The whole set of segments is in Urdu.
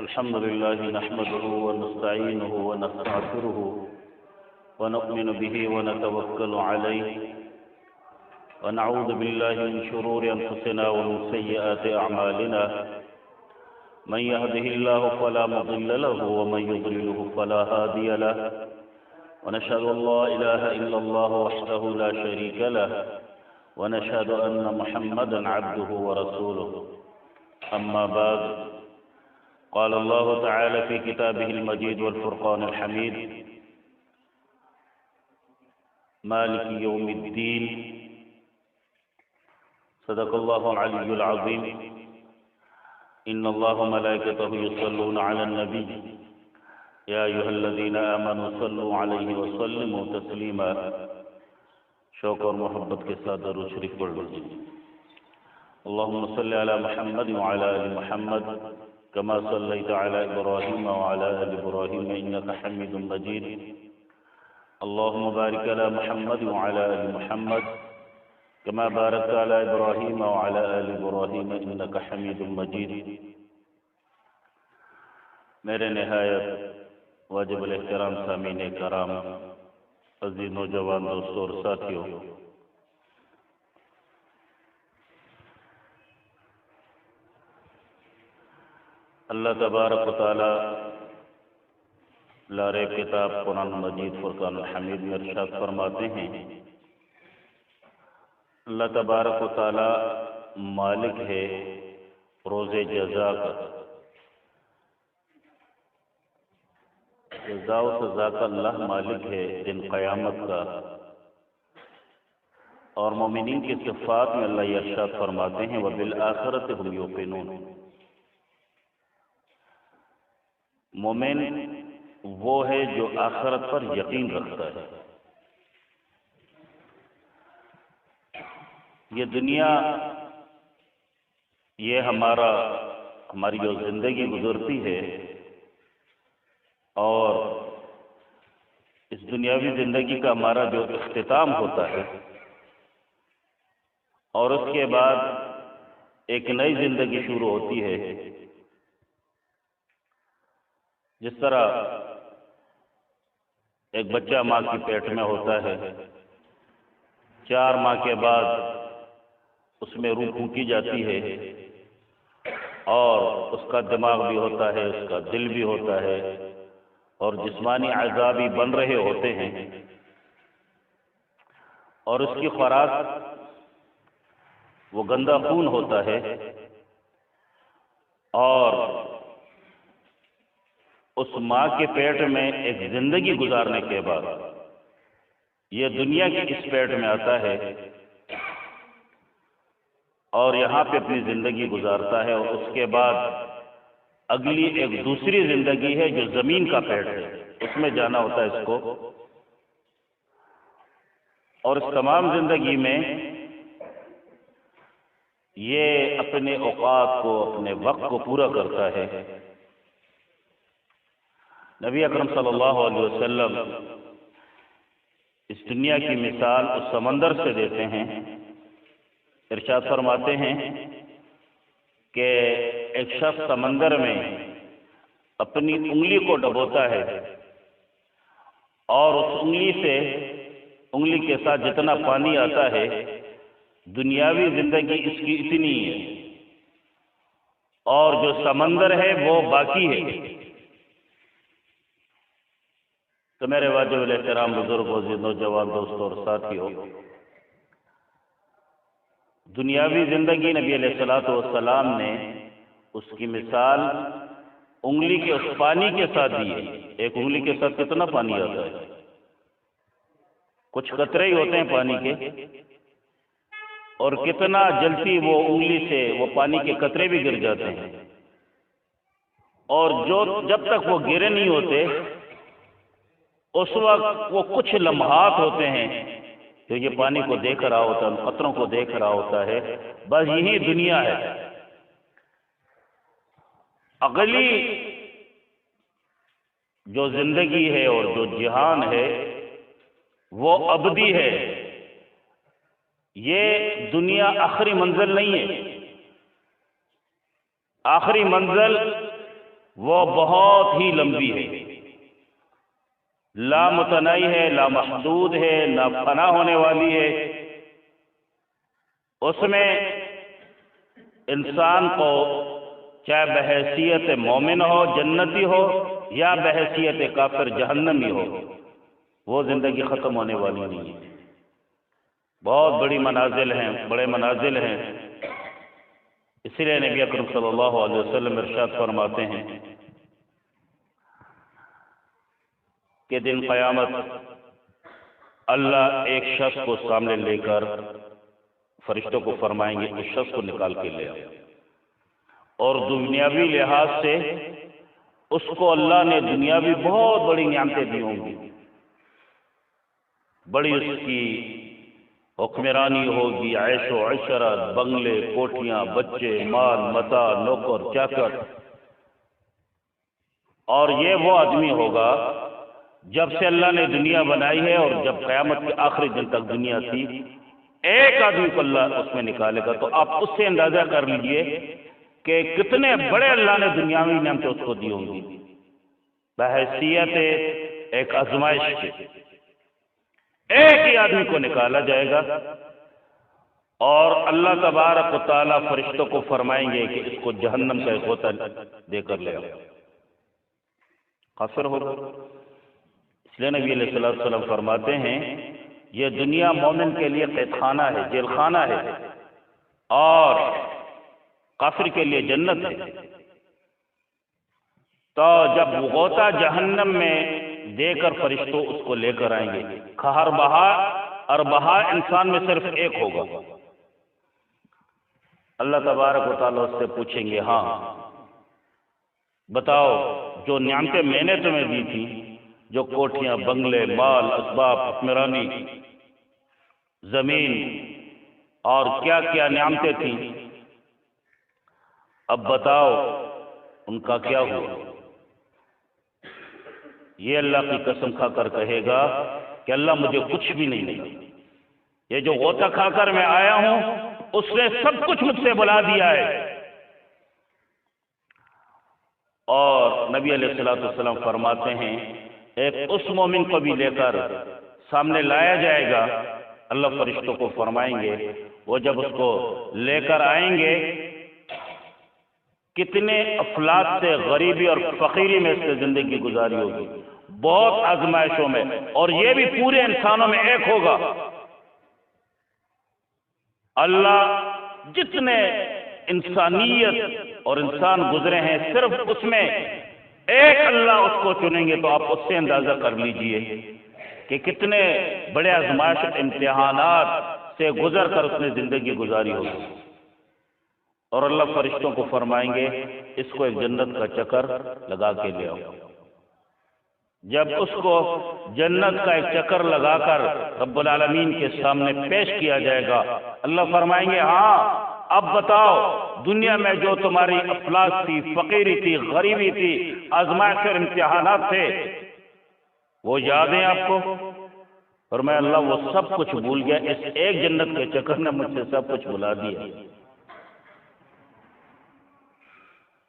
الحمد لله نحمده ونستعينه ونستغفره ونؤمن به ونتوكل عليه ونعوذ بالله من شرور أنفسنا ومن سيئات أعمالنا من يهده الله فلا مضل له ومن يضلله فلا هادي له ونشهد أن لا إله إلا الله وحده لا شريك له ونشهد أن محمدا عبده ورسوله أما بعد قال الله تعالى في كتابه المجيد والفرقان الحميد مالك يوم الدين صدق الله العلي العظيم إن الله وملائكته يصلون على النبي يا أيها الذين آمنوا صلوا عليه وسلموا تسليما شوق اور محبت کے ساتھ درود شریف پڑھ لیجیے اللهم صل على محمد وعلى آل محمد كما صليت على إبراهيم وعلى آل إبراهيم إنك حميد مجيد اللهم بارك على محمد وعلى آل محمد كما باركت على إبراهيم وعلى آل إبراهيم إنك حميد مجيد میرے نہایت واجب الاحترام سامعین کرام، عزیز نوجوان دوستوں اور ساتھیوں، اللہ تبارک و تعالی لارے کتاب قرآن مجید فرقان الحمید میں ارشاد فرماتے ہیں، اللہ تبارک و تعالی مالک ہے روز جزا کا، جزا و سزا کا اللہ مالک ہے دن قیامت کا۔ اور مومنین کی صفات میں اللہ یہ ارشاد فرماتے ہیں وَبِالْآخِرَةِ هُمْ يُوقِنُونَ، مومن وہ ہے جو آخرت پر یقین رکھتا ہے۔ یہ دنیا، یہ ہماری جو زندگی گزرتی ہے اور اس دنیاوی زندگی کا ہمارا جو اختتام ہوتا ہے اور اس کے بعد ایک نئی زندگی شروع ہوتی ہے، جس طرح ایک بچہ ماں کی پیٹ میں ہوتا ہے، 4 ماہ کے بعد اس میں روح پھونکی جاتی ہے اور اس کا دماغ بھی ہوتا ہے، اس کا دل بھی ہوتا ہے اور جسمانی اعضاء بھی بن رہے ہوتے ہیں، اور اس کی خوراک وہ گندا خون ہوتا ہے، اور اس ماں کے پیٹ میں ایک زندگی گزارنے کے بعد یہ دنیا کی اس پیٹ میں آتا ہے اور یہاں پہ اپنی زندگی گزارتا ہے، اور اس کے بعد اگلی ایک دوسری زندگی ہے جو زمین کا پیٹ ہے، اس میں جانا ہوتا ہے اس کو۔ اور اس تمام زندگی میں یہ اپنے اوقات کو، اپنے وقت کو پورا کرتا ہے۔ نبی اکرم صلی اللہ علیہ وسلم اس دنیا کی مثال اس سمندر سے دیتے ہیں، ارشاد فرماتے ہیں کہ ایک شخص سمندر میں اپنی انگلی کو ڈبوتا ہے اور اس انگلی کے ساتھ جتنا پانی آتا ہے، دنیاوی زندگی اس کی اتنی ہے اور جو سمندر ہے وہ باقی ہے۔ تو میرے واجب الاحترام بزرگوں، نوجوان دوستوں اور ساتھیوں، دنیاوی زندگی نبی علیہ السلام نے اس کی مثال انگلی کے اس پانی کے ساتھ دی ہے۔ ایک انگلی کے ساتھ کتنا پانی آتا ہے؟ کچھ قطرے ہی ہوتے ہیں پانی کے، اور کتنا جلتی وہ انگلی سے وہ پانی کے قطرے بھی گر جاتے ہیں، اور جب تک وہ گرے نہیں ہوتے اس وقت وہ کچھ لمحات ہوتے ہیں جو یہ پانی کو دیکھ رہا ہوتا ہے، ان قطروں کو دیکھ رہا ہوتا ہے، بس یہی دنیا ہے۔ اگلی جو زندگی ہے اور جو جہان ہے وہ ابدی ہے۔ یہ دنیا آخری منزل نہیں ہے، آخری منزل وہ بہت ہی لمبی ہے، لا متناہی ہے، لا محدود ہے، نہ فنا ہونے والی ہے۔ اس میں انسان کو چاہے بحیثیت مومن ہو جنتی ہو یا بحیثیت کافر جہنمی ہو، وہ زندگی ختم ہونے والی نہیں ہے۔ بہت بڑی منازل ہیں، بڑے منازل ہیں۔ اسی لیے نبی اکرم صلی اللہ علیہ وسلم ارشاد فرماتے ہیں کہ دن قیامت اللہ ایک شخص کو سامنے لے کر فرشتوں کو فرمائیں گے اس شخص کو نکال کے لے آؤ، اور دنیاوی لحاظ سے اس کو اللہ نے دنیاوی بہت بڑی نعمتیں دی ہوں گی، بڑی اس کی حکمرانی ہوگی، عیش و عشرت، بنگلے، کوٹھیاں، بچے، مال، متاع، نوکر، چاکر۔ اور یہ وہ آدمی ہوگا جب سے اللہ نے دنیا بنائی ہے اور جب قیامت کے آخری دن تک دنیا تھی، ایک آدمی کو اللہ اس میں نکالے گا۔ تو آپ اس سے اندازہ کر لیجئے کہ کتنے بڑے اللہ نے دنیاوی نعمتیں اس کو دی ہوں گی، بحیثیت ایک آزمائش کے۔ ایک ہی آدمی کو نکالا جائے گا اور اللہ تبارک و تعالیٰ فرشتوں کو فرمائیں گے کہ اس کو جہنم کا ایک غوطہ دے کر لے آؤ، کافر ہوگا۔ اس لیے نبی علیہ السلام فرماتے ہیں یہ دنیا مومن کے لیے قید خانہ ہے، جیل خانہ ہے، اور کافر کے لیے جنت ہے۔ تو جب غوطہ جہنم میں دے کر فرشتوں اس کو لے کر آئیں گے، کھہر بہا اور بہا انسان میں صرف ایک ہوگا۔ اللہ تبارک و تعالیٰ اس سے پوچھیں گے ہاں بتاؤ جو نعمتیں میں نے تمہیں دی تھی، جو کوٹھیاں، بنگلے، مال، اسباب، حکمرانی، زمین اور کیا کیا نعمتیں تھیں، اب بتاؤ ان کا کیا ہوا؟ یہ اللہ کی قسم کھا کر کہے گا کہ اللہ مجھے کچھ بھی نہیں ملا، یہ جو غوطہ کھا کر میں آیا ہوں اس نے سب کچھ مجھ سے بلا دیا ہے۔ اور نبی علیہ السلام فرماتے ہیں ایک اس مومن کو بھی لے کر سامنے لایا جائے گا، اللہ فرشتوں کو فرمائیں گے، وہ جب اس کو لے کر آئیں گے کتنے افلاس سے غریبی اور فقیری میں سے زندگی گزاری ہوگی، بہت آزمائشوں میں، اور یہ بھی پورے انسانوں میں ایک ہوگا۔ اللہ جتنے انسانیت اور انسان گزرے ہیں صرف اس میں ایک اللہ اس کو چنیں گے، تو آپ اس سے اندازہ کر لیجئے کہ کتنے بڑے آزمائش امتحانات سے گزر کر اس نے زندگی گزاری ہوگی۔ اور اللہ فرشتوں کو فرمائیں گے اس کو ایک جنت کا چکر لگا کے لے آؤ۔ جب اس کو جنت کا ایک چکر لگا کر رب العالمین کے سامنے پیش کیا جائے گا، اللہ فرمائیں گے ہاں اب بتاؤ دنیا میں جو تمہاری افلاس تھی، فقیری تھی، غریبی تھی، آزمائش اور امتحانات تھے، وہ یاد ہیں آپ کو؟ فرمایا اللہ وہ سب کچھ بھول گیا، اس ایک جنت کے چکر نے مجھ سے سب کچھ بھلا دیا۔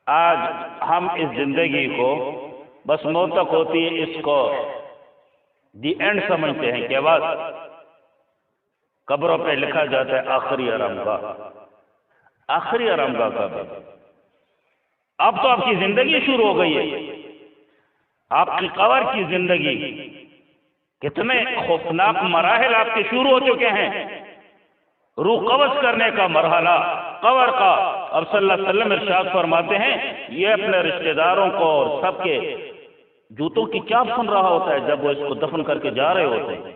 آج ہم اس زندگی کو بس موت تک ہوتی ہے، اس کو دی اینڈ سمجھتے ہیں کہ بس قبروں پہ لکھا جاتا ہے آخری آرام گاہ، آخری آرام گاہ کا بات۔ اب تو آپ کی زندگی شروع ہو گئی ہے، آپ کی قبر کی زندگی، کتنے خوفناک مراحل آپ کے شروع ہو چکے ہیں۔ روح قبض کرنے کا مرحلہ قبر کا، اب صلی اللہ علیہ وسلم ارشاد فرماتے ہیں یہ اپنے رشتہ داروں کو اور سب کے جوتوں کی چاپ سن رہا ہوتا ہے جب وہ اس کو دفن کر کے جا رہے ہوتے ہیں۔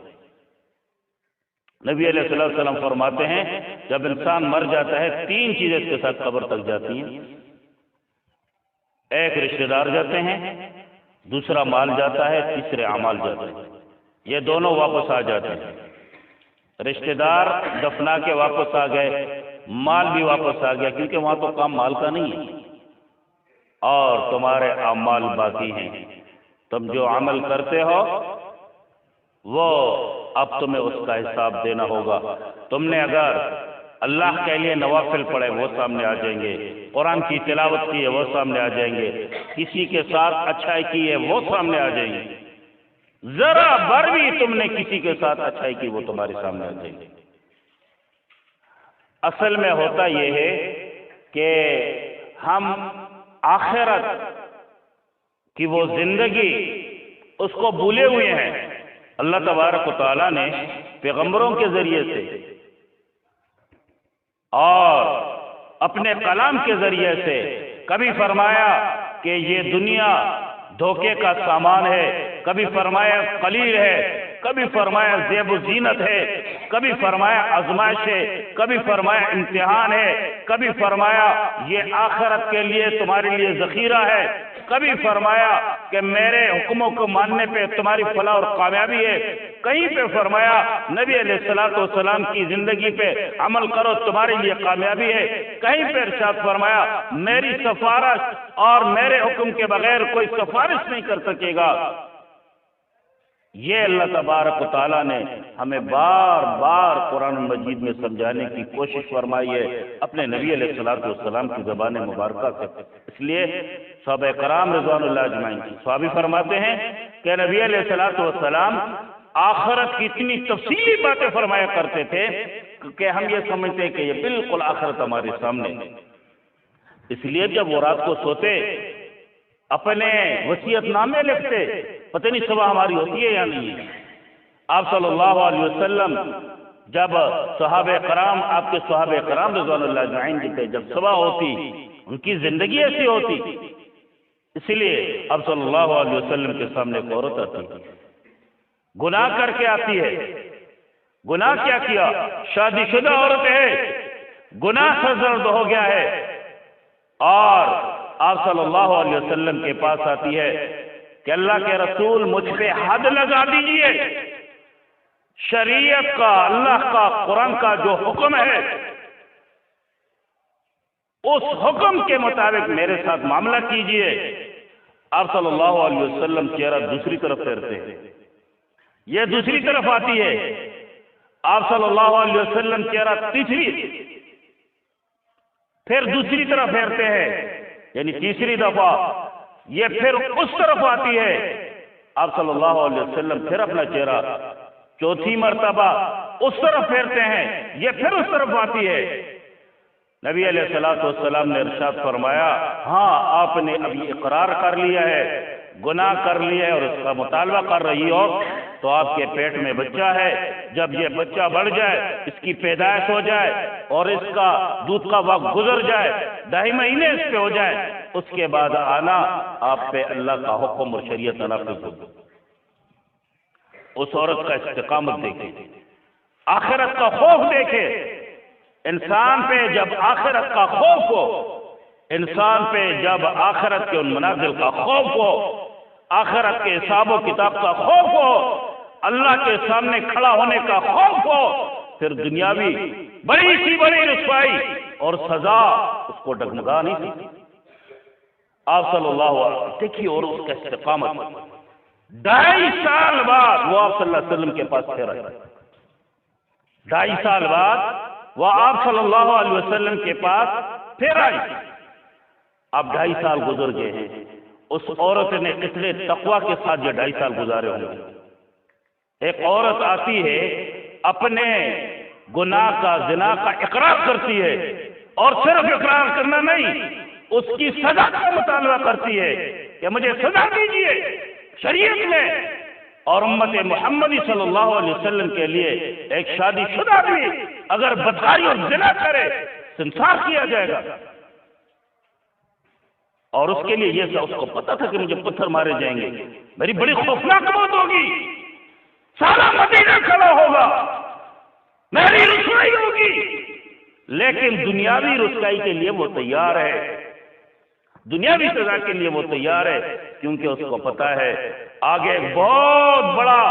نبی علیہ السلام فرماتے ہیں جب انسان مر جاتا ہے تین چیزیں اس کے ساتھ قبر تک جاتی ہیں، ایک رشتہ دار جاتے ہیں، دوسرا مال جاتا ہے، تیسرے اعمال جاتے ہیں، یہ دونوں واپس آ جاتے ہیں۔ رشتہ دار دفنا کے واپس آ گئے، مال بھی واپس آ گیا، کیونکہ وہاں تو کام مال کا نہیں ہے، اور تمہارے اعمال باقی ہیں، تم جو عمل کرتے ہو وہ اب تمہیں اس کا حساب دینا ہوگا۔ تم نے اگر اللہ کے لیے نوافل پڑھے وہ سامنے آ جائیں گے، قرآن کی تلاوت کی ہے وہ سامنے آ جائیں گے، کسی کے ساتھ اچھائی کی ہے وہ سامنے آ جائیں گے، ذرا بر بھی تم نے کسی کے ساتھ اچھائی کی وہ تمہارے سامنے آ جائیں گے۔ اصل میں ہوتا یہ ہے کہ ہم آخرت کی وہ زندگی اس کو بھولے ہوئے ہیں۔ اللہ تبارک و تعالیٰ نے پیغمبروں کے ذریعے سے اور اپنے کلام کے ذریعے سے کبھی فرمایا کہ یہ دنیا دھوکے کا سامان ہے، کبھی فرمایا قلیل ہے، کبھی فرمایا زیب و زینت ہے، کبھی فرمایا آزمائش ہے، کبھی فرمایا امتحان ہے، کبھی فرمایا یہ آخرت کے لیے تمہارے لیے ذخیرہ ہے، کبھی فرمایا کہ میرے حکموں کو ماننے پہ تمہاری فلاح اور کامیابی ہے، کہیں پہ فرمایا نبی علیہ السلام کی زندگی پہ عمل کرو تمہارے لیے کامیابی ہے، کہیں پہ ارشاد فرمایا میری سفارش اور میرے حکم کے بغیر کوئی سفارش نہیں کر سکے گا۔ یہ اللہ تبارک و تعالیٰ نے ہمیں بار بار قرآن مجید میں سمجھانے کی کوشش فرمائی ہے اپنے نبی علیہ السلام کی زبان مبارکہ سے۔ اس لیے صحابہ کرام رضوان اللہ اجمعین صحابی فرماتے ہیں کہ نبی علیہ السلام آخرت کی اتنی تفصیلی باتیں فرمایا کرتے تھے کہ ہم یہ سمجھتے ہیں کہ یہ بالکل آخرت ہمارے سامنے۔ اس لیے جب وہ رات کو سوتے اپنے وصیت نامے لکھتے، پتہ نہیں صبح ہماری ہوتی ہے یا نہیں ہے۔ آپ صلی اللہ علیہ وسلم جب صحابہ کرام، آپ کے صحابہ کرام رضوان اللہ اجمعین تھے، جب صبح ہوتی ان کی زندگی ایسی ہوتی، اسی لیے آپ صلی اللہ علیہ وسلم کے سامنے ایک عورت آتی، گناہ کر کے آتی ہے۔ گناہ کیا کیا؟ شادی شدہ عورت ہے، گناہ سے زرد ہو گیا ہے، اور آپ صلی اللہ علیہ وسلم کے پاس آتی ہے کہ اللہ کے رسول مجھ پہ حد لگا دیجئے، شریعت کا، اللہ کا، قرآن کا جو حکم ہے اس حکم کے مطابق میرے ساتھ معاملہ کیجئے۔ آپ صلی اللہ علیہ وسلم چہرہ دوسری طرف پھیرتے ہیں، یہ دوسری طرف آتی ہے، آپ صلی اللہ علیہ وسلم چہرہ تیسری پھر دوسری طرف پھیرتے ہیں، یعنی تیسری دفعہ یہ پھر اس طرف آتی ہے، آپ صلی اللہ علیہ وسلم پھر اپنا چہرہ چوتھی مرتبہ اس طرف پھیرتے ہیں، یہ پھر اس طرف آتی ہے۔ نبی علیہ السلام نے ارشاد فرمایا ہاں آپ نے ابھی اقرار کر لیا ہے، گناہ کر لیا ہے اور اس کا مطالبہ کر رہی ہو تو آپ کے پیٹ میں بچہ ہے، جب یہ بچہ بڑھ جائے، اس کی پیدائش ہو جائے اور اس کا دودھ کا وقت گزر جائے، 2.5 مہینے اس پہ ہو جائے، اس کے بعد آنا، آپ پہ اللہ کا حکم اور شریعت نافذ ہو۔ اس عورت کا استقامت دیکھیں، آخرت کا خوف دیکھیں۔ انسان پہ جب آخرت کا خوف ہو، انسان پہ جب آخرت کے ان منازل کا خوف ہو، آخرت کے حساب و کتاب کا خوف ہو، اللہ کے سامنے کھڑا ہونے کا خوف ہو، پھر دنیاوی بڑی سی بڑی رسوائی اور سزا اس کو ڈگمگا نہیں سکتی۔ آپ صلی اللہ علیہ وسلم دیکھیے اور اس کا استقامت، 2.5 سال بعد وہ آپ صلی اللہ علیہ وسلم کے پاس پھر آئے، 2.5 سال بعد وہ آپ صلی اللہ علیہ وسلم کے پاس پھر آئی۔ اب 2.5 سال گزر گئے ہیں، اس عورت نے کتنے تقوی کے ساتھ یہ 2.5 سال گزارے ہوں گے۔ ایک عورت آتی ہے، اپنے گناہ کا، زنا کا اقرار کرتی ہے، اور صرف اقرار کرنا نہیں، اس کی سزا کا مطالبہ کرتی ہے کہ مجھے سزا دیجیے شریعت میں، اور امت محمدی صلی اللہ علیہ وسلم کے لیے ایک شادی شدہ آدمی اگر بدکاری اور زنا کرے سنسار کیا جائے گا، اور اس کے لیے یہ اس کو پتا تھا کہ مجھے پتھر مارے جائیں گے، میری بڑی خوفناک موت ہوگی، سارا مدینہ کھڑا ہوگا، میری رسوائی ہوگی، لیکن دنیاوی رسوائی کے لیے وہ تیار ہے، دنیاوی سزا کے لیے وہ تیار ہے، کیونکہ اس کو پتا ہے آگے ایک بہت بڑا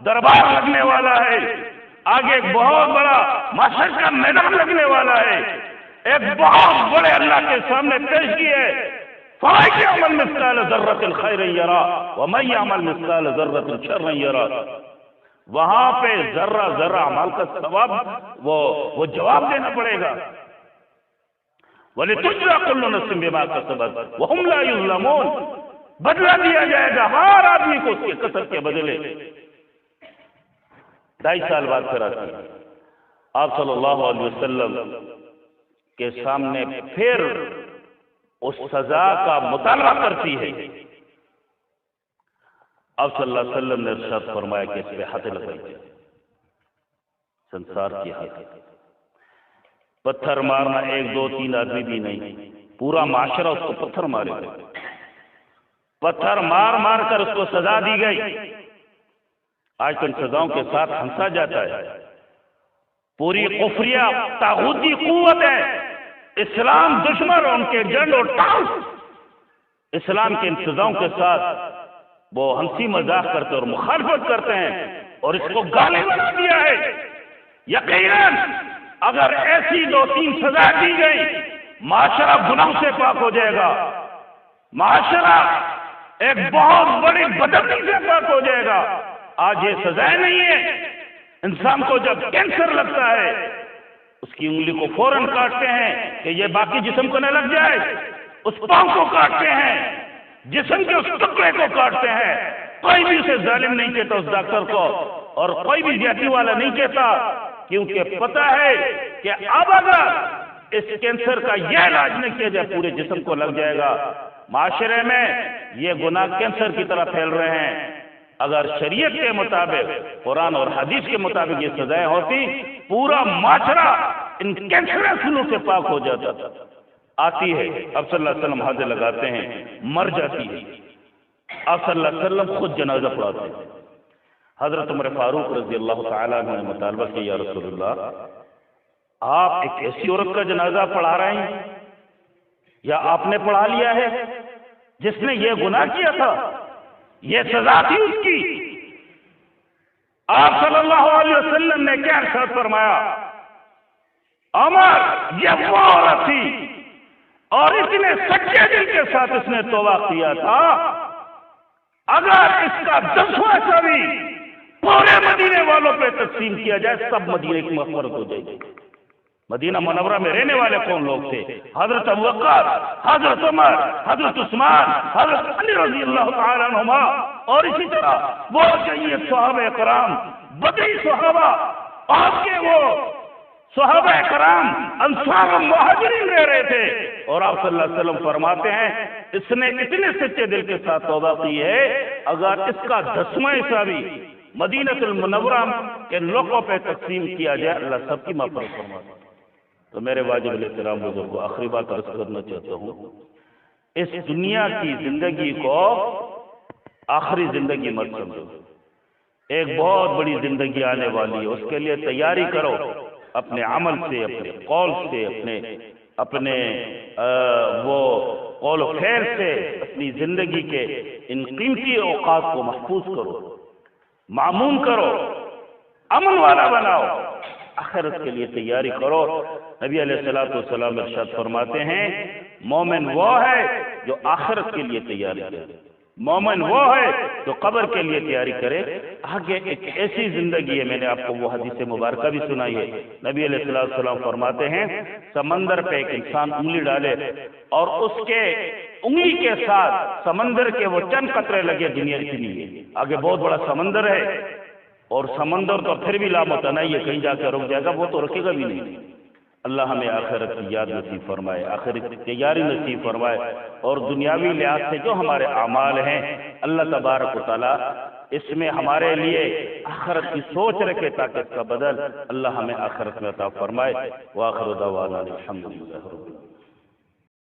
دربار لگنے والا ہے، آگے ایک بہت بڑا محشر کا میدان لگنے والا ہے، ایک بہت بڑے اللہ کے سامنے پیشگی ہے۔ فَمَن يَعْمَلْ مِثْقَالَ ذَرَّةٍ خَيْرًا يَرَهُ وَمَن يَعْمَلْ مِثْقَالَ ذَرَّةٍ شَرًّا يَرَهُ۔ وہاں پہ ذرہ ذرہ اعمال کا ثواب وہ جواب دینا پڑے گا. وَلِتُجْزَىٰ كُلُّ نَفْسٍ بِمَا كَسَبَتْ وَهُمْ لَا يُظْلَمُونَ. بدلہ دیا جائے گا ہر آدمی کو اس کے کسب کے بدلے. 2.5 سال بعد پھر آتی ہے آپ صلی اللہ علیہ وسلم کے سامنے پھر اس سزا کا مطالبہ کرتی ہے. آپ صلی اللہ علیہ وسلم نے ارشاد فرمایا کہ اس پہ حد لگائی جائے. سنسار کی حد. پتھر مارنا 1 2 3 آدمی بھی نہیں، پورا معاشرہ اس کو پتھر مارے. پتھر مار مار کر اس کو سزا دی گئی. آج تو ان سزاؤں کے ساتھ ہنسا جاتا ہے. پوری کفریہ طاغوتی قوت ہے، اسلام دشمن ان کے جنڈ اور ٹانس اسلام کے ان سزاؤں کے ساتھ وہ ہنسی مذاق کرتے اور مخالفت کرتے ہیں اور اس کو گالی بنا دیا ہے. یقیناً اگر ایسی 2 3 سزا دی گئی معاشرہ گناہ سے پاک ہو جائے گا. معاشرہ ایک بہت بڑی بدبختی سے پاک ہو جائے گا. آج یہ سزائیں نہیں ہے. انسان کو جب کینسر لگتا ہے اس کی انگلی کو فوراً کاٹتے ہیں کہ یہ باقی جسم کو نہ لگ جائے. اس پاؤں کو کاٹتے ہیں، جسم کے اس ٹکڑے کو کاٹتے ہیں. کوئی بھی اسے ظالم نہیں کہتا اس ڈاکٹر کو، اور کوئی بھی زیادتی والا نہیں کہتا، کیونکہ پتا ہے کہ اب اگر اس کینسر کا یہ علاج نہیں کیا جائے پورے جسم کو لگ جائے گا. معاشرے میں یہ گناہ کینسر کی طرح پھیل رہے ہیں. اگر شریعت کے مطابق قرآن اور حدیث کے مطابق یہ سزائیں ہوتی پورا معاشرہ ان کینسروں سے پاک ہو جاتا. آتی ہے اب صلی اللہ علیہ وسلم حد لگاتے ہیں، مر جاتی ہے. اب صلی اللہ علیہ وسلم خود جنازہ پڑھاتے ہیں. حضرت عمر فاروق رضی اللہ تعالیٰ عنہ نے مطالبہ کیا، یا رسول اللہ آپ ایک ایسی عورت کا جنازہ پڑھا رہے ہیں یا آپ نے پڑھا لیا ہے جس نے یہ گناہ کیا تھا، یہ سزا تھی اس کی. آپ صلی اللہ علیہ وسلم نے کیا ارشاد فرمایا؟ عمر یہ وہ عورت تھی اور اتنے سچے دل کے ساتھ اس نے توبہ کیا تھا، اگر اس کا 10واں حصہ بھی پورے مدینے والوں پہ تقسیم کیا جائے سب مدینے کی مغفرت ہو جائے گی. مدینہ منورہ میں رہنے والے کون لوگ تھے؟ حضرت ابو بکر، حضرت عمر، حضرت عثمان، حضرت علی رضی اللہ تعالیٰ عنہما، اور اسی طرح وہ جید صحابہ کرام، بدری صحابہ، آپ کے وہ صحابہ کرام انصار و مہاجرین رہ رہے تھے. اور آپ صلی اللہ علیہ وسلم فرماتے ہیں اس نے اتنے سچے دل کے ساتھ توبہ کی ہے، اگر اس کا 10واں حصہ بھی مدینہ المنورہ کے لوگوں پہ تقسیم کیا جائے اللہ سب کی مغفرت فرماتا ہے. تو میرے واجب الاحترام بزرگوں، آخری بات عرض کرنا چاہتا ہوں، اس دنیا کی زندگی کو آخری زندگی مت سمجھو. ایک بہت بڑی زندگی آنے والی ہے، اس کے لیے تیاری کرو. اپنے عمل سے، اپنے قول سے، اپنے وہ قول و فعل سے اپنی زندگی کے ان قیمتی اوقات کو محفوظ کرو، معمون کرو، امن والا بناؤ، آخرت کے لیے تیاری کرو. نبی علیہ الصلوۃ والسلام ارشاد فرماتے ہیں مومن وہ ہے جو آخرت کے لیے تیاری کرے، مومن وہ ہے جو قبر کے لیے تیاری کرے. آگے ایک ایسی زندگی ہے، میں نے آپ کو وہ حدیث مبارکہ بھی سنائی ہے. نبی علیہ الصلوۃ والسلام فرماتے ہیں سمندر پہ ایک انسان انگلی ڈالے اور اس کے انگلی کے ساتھ سمندر کے وہ چند قطرے لگے، دنیا اتنی ہے، آگے بہت بڑا سمندر ہے، اور سمندر تو پھر بھی لامتناہی ہے، کہیں جا کے رک جائے گا، وہ تو رکے گا بھی نہیں. اللہ ہمیں آخرت کی یاد نصیب فرمائے، آخرت کی تیاری نصیب فرمائے، اور دنیاوی لحاظ سے جو ہمارے اعمال ہیں اللہ تبارک و تعالیٰ اس میں ہمارے لیے آخرت کی سوچ رکھے تاکہ اس کا بدل اللہ ہمیں آخرت میں عطا فرمائے. وآخر دعوانا الحمدللہ رب العالمین.